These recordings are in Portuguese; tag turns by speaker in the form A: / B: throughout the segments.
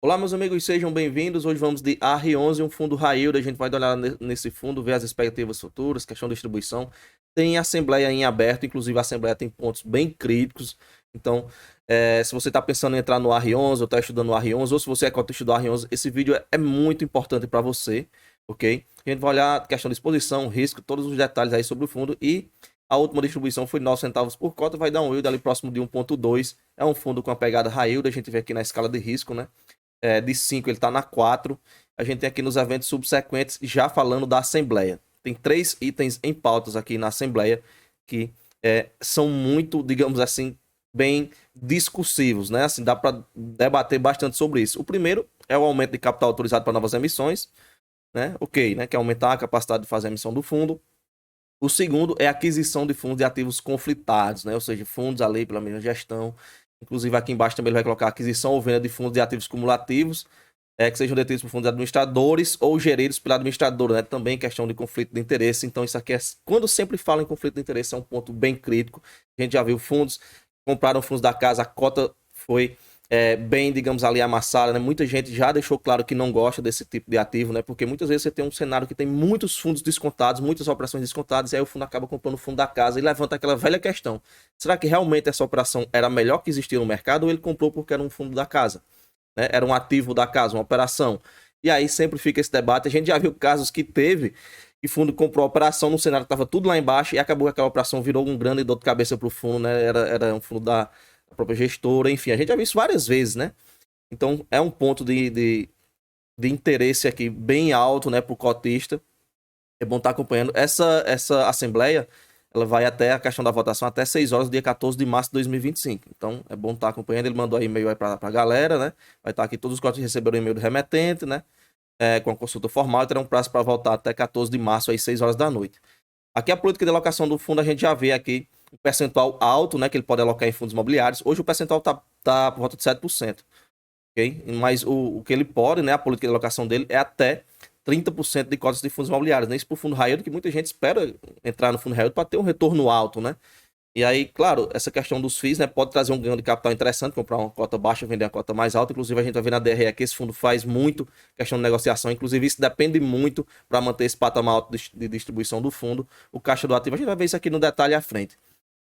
A: Olá, meus amigos, sejam bem-vindos. Hoje vamos de AR11, um fundo high yield. A gente vai dar uma olhada nesse fundo, ver as expectativas futuras, questão de distribuição. Tem assembleia em aberto, inclusive a assembleia tem pontos bem críticos. Então, se você está pensando em entrar no AR11 ou está estudando no AR11, ou se você é cotista do AR11, esse vídeo é muito importante para você, ok? A gente vai olhar a questão de exposição, risco, todos os detalhes aí sobre o fundo e a última distribuição foi 9 centavos por cota, vai dar um yield ali próximo de 1,2. É um fundo com a pegada high yield, a gente vê aqui na escala de risco, né? De 5 ele está na 4. A gente tem aqui nos eventos subsequentes já falando da Assembleia. Tem 3 itens em pautas aqui na Assembleia que são muito, digamos assim, bem discursivos, né? Assim, dá para debater bastante sobre isso. O primeiro é o aumento de capital autorizado para novas emissões, né? Ok, né? Que é aumentar a capacidade de fazer a emissão do fundo. O segundo é a aquisição de fundos de ativos conflitados, né? Ou seja, fundos a lei pela mesma gestão. Inclusive aqui embaixo também ele vai colocar aquisição ou venda de fundos de ativos cumulativos, que sejam detidos por fundos administradores ou geridos pela administradora, né? Também questão de conflito de interesse. Então isso aqui quando sempre fala em conflito de interesse, é um ponto bem crítico. A gente já viu fundos, compraram fundos da casa, a cota foi bem, digamos ali, amassada, né? Muita gente já deixou claro que não gosta desse tipo de ativo, né? Porque muitas vezes você tem um cenário que tem muitos fundos descontados, muitas operações descontadas, e aí o fundo acaba comprando o fundo da casa e levanta aquela velha questão. Será que realmente essa operação era a melhor que existia no mercado ou ele comprou porque era um fundo da casa? Né? Era um ativo da casa, uma operação. E aí sempre fica esse debate. A gente já viu casos que teve que o fundo comprou a operação no cenário que estava tudo lá embaixo e acabou que aquela operação virou um grande dor de cabeça para o fundo, né? Era um fundo da própria gestora, enfim, a gente já viu isso várias vezes, né? Então é um ponto de interesse aqui bem alto, né, para o cotista. É bom estar acompanhando. Essa assembleia, ela vai até a questão da votação até 6 horas, dia 14 de março de 2025. Então é bom estar acompanhando. Ele mandou aí e-mail aí para a galera, né? Vai estar aqui todos os cotistas receberam e-mail do remetente, né? Com a consulta formal, e terão um prazo para votar até 14 de março, aí 6 horas da noite. Aqui a política de alocação do fundo, a gente já vê aqui um percentual alto, né, que ele pode alocar em fundos imobiliários. Hoje o percentual tá por volta de 7%, ok? Mas o que ele pode, né, a política de alocação dele é até 30% de cotas de fundos imobiliários, né? Isso por fundo high yield, que muita gente espera entrar no fundo high yield para ter um retorno alto, né? E aí, claro, essa questão dos FIIs, né, pode trazer um ganho de capital interessante, comprar uma cota baixa, vender a cota mais alta. Inclusive, a gente vai ver na DRE aqui, esse fundo faz muito questão de negociação. Inclusive, isso depende muito para manter esse patamar alto de distribuição do fundo. O caixa do ativo, a gente vai ver isso aqui no detalhe à frente.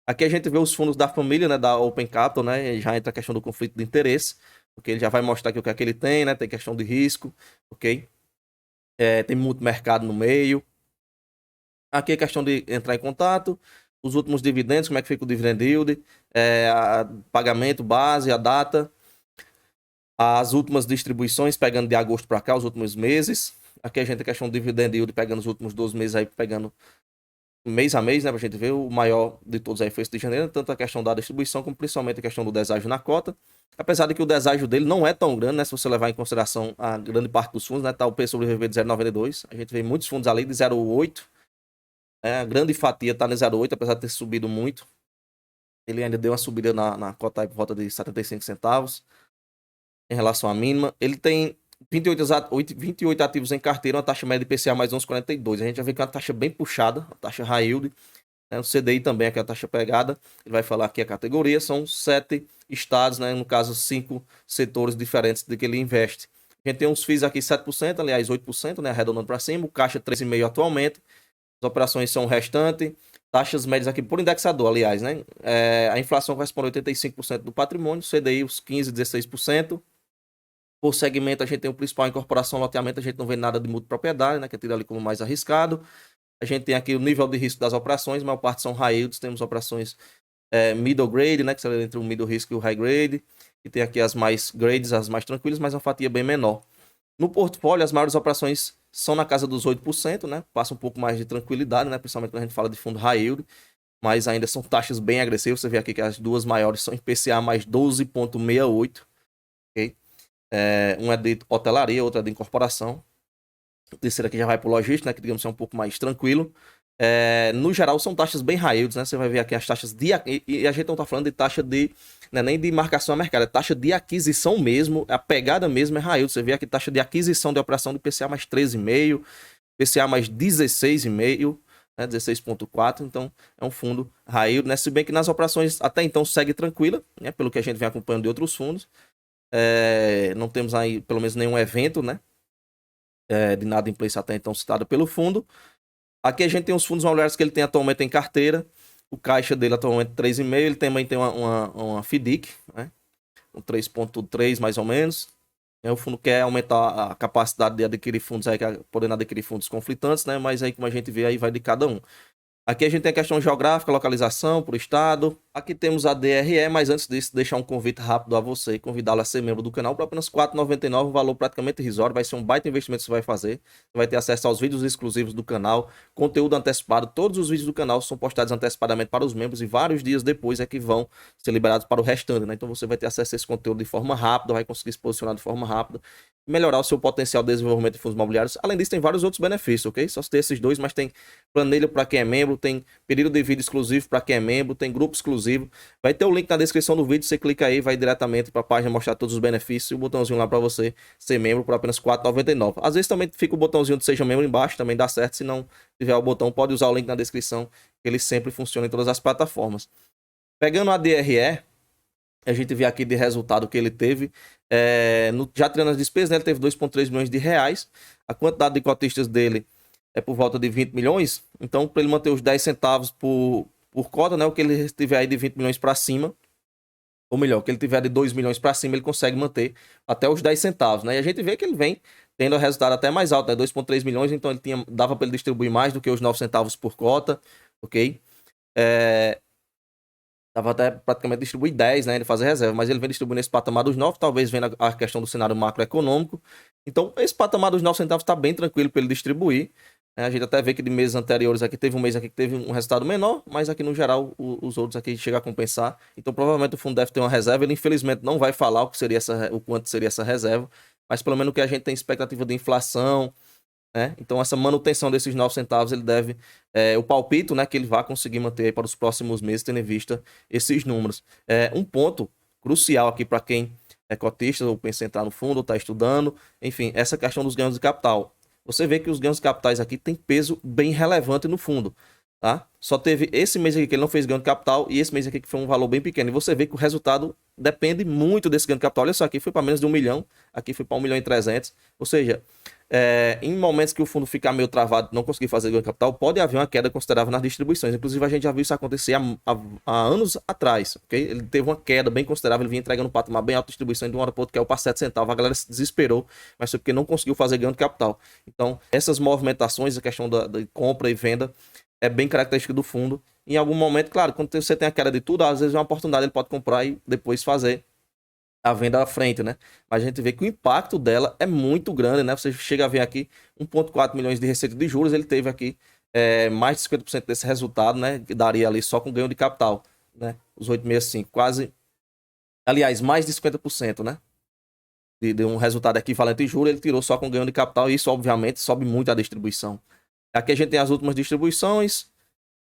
A: Aqui a gente vê os fundos da família, né, da Open Capital, né, e já entra a questão do conflito de interesse, porque ele já vai mostrar aqui o que é que ele tem, né, tem questão de risco, ok? Tem muito mercado no meio. Aqui é questão de entrar em contato, os últimos dividendos, como é que fica o dividend yield, pagamento base, a data, as últimas distribuições, pegando de agosto para cá, os últimos meses. Aqui a gente tem questão de dividend yield, pegando os últimos 12 meses aí, pegando mês a mês, né, pra gente ver. O maior de todos aí foi esse de janeiro, tanto a questão da distribuição, como principalmente a questão do deságio na cota. Apesar de que o deságio dele não é tão grande, né, se você levar em consideração a grande parte dos fundos, né, tá o P sobre VV de 0,92. A gente vê muitos fundos ali de 0,8. A grande fatia está no 0,8, apesar de ter subido muito. Ele ainda deu uma subida na cota aí por volta de 75 centavos em relação à mínima. Ele tem 28 ativos em carteira, uma taxa média de IPCA mais 11,42. A gente já vê que é uma taxa bem puxada, a taxa high yield. Né? O CDI também, aqui é a taxa pegada. Ele vai falar aqui a categoria. São 7 estados, né? No caso, 5 setores diferentes de que ele investe. A gente tem uns FIIs aqui 7%, aliás 8%, né? Arredondando para cima. O caixa 3,5% atualmente. As operações são o restante. Taxas médias aqui por indexador, aliás, né? A inflação corresponde a 85% do patrimônio, CDI os 15%, 16%. Por segmento, a gente tem o principal incorporação, loteamento, a gente não vê nada de multipropriedade, né? Que é tido ali como mais arriscado. A gente tem aqui o nível de risco das operações, a maior parte são high yields, temos operações middle grade, né? Que são entre o middle risk e o high grade. E tem aqui as mais grades, as mais tranquilas, mas uma fatia bem menor. No portfólio, as maiores operações são na casa dos 8%, né? Passa um pouco mais de tranquilidade, né? Principalmente quando a gente fala de fundo high yield, mas ainda são taxas bem agressivas. Você vê aqui que as duas maiores são IPCA mais 12,68, ok? Uma é de hotelaria, outra é de incorporação. A terceira aqui já vai para o logístico, né? Que digamos é um pouco mais tranquilo. No geral, são taxas bem high yields, né? Você vai ver aqui as taxas de... E a gente não está falando de taxa de... Né, nem de marcação a mercado, é taxa de aquisição mesmo, a pegada mesmo é high yield. Você vê aqui taxa de aquisição de operação de PCA mais 13,5, PCA mais 16,5, né, 16,4. Então, é um fundo high yield, né? Se bem que nas operações até então segue tranquila, né? Pelo que a gente vem acompanhando de outros fundos. Não temos aí, pelo menos, nenhum evento, né? De nada em place até então citado pelo fundo. Aqui a gente tem os fundos imobiliários que ele tem atualmente em carteira. O caixa dele atualmente 3,5. Ele também tem uma FDIC, né? Um 3,3 mais ou menos. O fundo quer aumentar a capacidade de adquirir fundos, aí, podendo adquirir fundos conflitantes, né? Mas aí, como a gente vê, aí vai de cada um. Aqui a gente tem a questão geográfica, localização por estado. Aqui temos a DRE, mas antes disso, deixar um convite rápido a você e convidá-lo a ser membro do canal por apenas R$ 4,99, um valor praticamente irrisório. Vai ser um baita investimento que você vai fazer. Você vai ter acesso aos vídeos exclusivos do canal, conteúdo antecipado. Todos os vídeos do canal são postados antecipadamente para os membros e vários dias depois é que vão ser liberados para o restante, né? Então você vai ter acesso a esse conteúdo de forma rápida, vai conseguir se posicionar de forma rápida, melhorar o seu potencial de desenvolvimento de fundos imobiliários. Além disso, tem vários outros benefícios, ok? Só se tem esses dois, mas tem planilha para quem é membro, tem período de vídeo exclusivo para quem é membro, tem grupo exclusivo. Vai ter o link na descrição do vídeo, você clica aí, vai diretamente para a página mostrar todos os benefícios e o botãozinho lá para você ser membro por apenas R$ 4,99. Às vezes também fica o botãozinho de seja membro embaixo, também dá certo. Se não tiver o botão, pode usar o link na descrição, ele sempre funciona em todas as plataformas. Pegando a DRE, a gente vê aqui de resultado que ele teve, já tirando as despesas, né, ele teve 2,3 milhões de reais. A quantidade de cotistas dele é por volta de 20 milhões. Então, para ele manter os 10 centavos por cota, né, o que ele tiver aí de 20 milhões para cima, ou melhor, o que ele tiver de 2 milhões para cima, ele consegue manter até os 10 centavos, né? E a gente vê que ele vem tendo o resultado até mais alto, né? 2,3 milhões, então dava para ele distribuir mais do que os 9 centavos por cota, ok? Dava até praticamente distribuir 10, né? Ele fazer reserva, mas ele vem distribuindo esse patamar dos 9, talvez vendo a questão do cenário macroeconômico. Então, esse patamar dos 9 centavos está bem tranquilo para ele distribuir. A gente até vê que de meses anteriores aqui teve um mês aqui que teve um resultado menor, mas aqui no geral os outros aqui chegam a compensar. Então, provavelmente o fundo deve ter uma reserva. Ele infelizmente não vai falar o quanto seria essa reserva, mas pelo menos o que a gente tem expectativa de inflação, né? Então, essa manutenção desses 9 centavos, ele deve, o palpite, né, que ele vai conseguir manter aí para os próximos meses, tendo em vista esses números. Um ponto crucial aqui para quem é cotista ou pensa em entrar no fundo, ou está estudando, enfim, essa questão dos ganhos de capital. Você vê que os ganhos de capitais aqui têm peso bem relevante no fundo, tá? Só teve esse mês aqui que ele não fez ganho de capital e esse mês aqui que foi um valor bem pequeno. E você vê que o resultado depende muito desse ganho de capital. Olha só, aqui foi para menos de 1 milhão, aqui foi para 1 milhão e 300. Ou seja, em momentos que o fundo ficar meio travado, não conseguir fazer ganho de capital, pode haver uma queda considerável nas distribuições. Inclusive, a gente já viu isso acontecer há anos atrás, ok? Ele teve uma queda bem considerável, ele vinha entregando um patamar bem alto de distribuição de uma hora para outra, que é o para 7 centavos. A galera se desesperou, mas foi porque não conseguiu fazer ganho de capital. Então, essas movimentações, a questão da compra e venda, é bem característica do fundo. Em algum momento, claro, quando você tem a queda de tudo, às vezes é uma oportunidade, ele pode comprar e depois fazer a venda à frente, né? Mas a gente vê que o impacto dela é muito grande, né? Você chega a ver aqui 1,4 milhões de receita de juros, ele teve aqui mais de 50% desse resultado, né? Que daria ali só com ganho de capital, né? Os 865, quase, aliás, mais de 50%, né? De um resultado equivalente de juros, ele tirou só com ganho de capital e isso, obviamente, sobe muito a distribuição. Aqui a gente tem as últimas distribuições,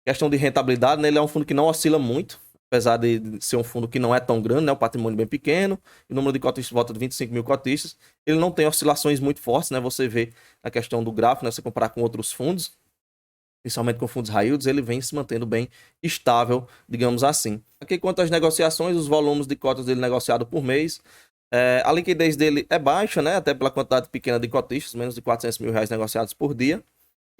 A: questão de rentabilidade, né? Ele é um fundo que não oscila muito, apesar de ser um fundo que não é tão grande, né? O patrimônio bem pequeno, o número de cotistas volta de 25 mil cotistas. Ele não tem oscilações muito fortes, né? Você vê a questão do gráfico, né? Se comparar com outros fundos, principalmente com fundos high yields, ele vem se mantendo bem estável, digamos assim. Aqui, quanto às negociações, os volumes de cotas dele negociado por mês, a liquidez dele é baixa, né? Até pela quantidade pequena de cotistas, menos de 400 mil reais negociados por dia.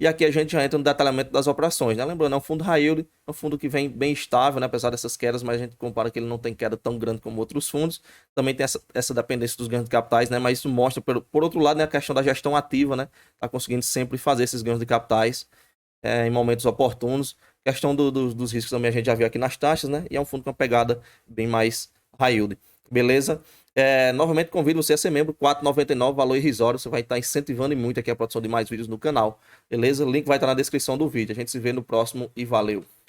A: E aqui a gente já entra no detalhamento das operações, né? Lembrando, é um fundo high yield, é um fundo que vem bem estável, né? Apesar dessas quedas, mas a gente compara que ele não tem queda tão grande como outros fundos. Também tem essa dependência dos ganhos de capitais, né? Mas isso mostra, por outro lado, né, a questão da gestão ativa, né? Tá conseguindo sempre fazer esses ganhos de capitais em momentos oportunos. Questão dos riscos também a gente já viu aqui nas taxas, né? E é um fundo com uma pegada bem mais high yield. Beleza? Novamente convido você a ser membro, R$ 4,99, valor irrisório. Você vai estar incentivando muito aqui a produção de mais vídeos no canal. Beleza? O link vai estar na descrição do vídeo. A gente se vê no próximo e valeu!